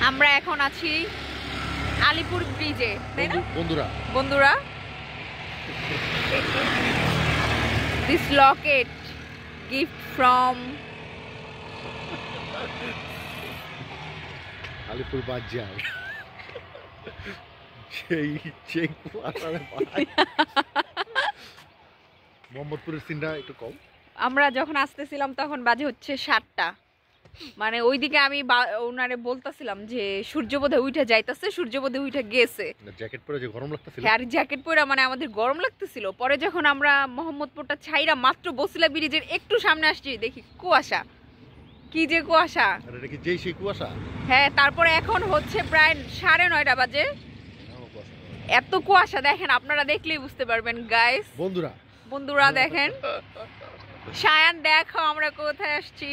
আমরা এখন আছি আলিপুর ব্রিজে, তাই না বন্ধুরা? This locket gift from Alipur বাজার। সেই কুয়াশারে ভাই মোহাম্মদপুরের সিনটা একটু কম। আমরা যখন আসতেছিলাম তখন বাজে হচ্ছে 7টা, মানে ওইদিকে আমি ওনারে বলতেছিলাম যে সূর্য বোধহয় উঠে যাইতেছে, সূর্য বোধহয় উঠে গেছে। জ্যাকেট পরে যে গরম লাগতেছিল, আর জ্যাকেট পরে মানে আমাদের গরম লাগতেছিল। পরে যখন আমরা মোহাম্মদপুরটা ছাইরা মাত্র বসিলা ব্রিজের একটু সামনে আসছি, দেখি কুয়াশা, কি যে কুয়াশা। আর এটা কি যেই সেই কুয়াশা? হ্যাঁ, তারপরে এখন হচ্ছে প্রায় 9:30 বাজে, এত কুয়াশা দেখেন, আপনারা দেখলেই বুঝতে পারবেন গাইস। বন্ধুরা দেখেন, সায়ান দেখো আমরা কোথায় আসছি।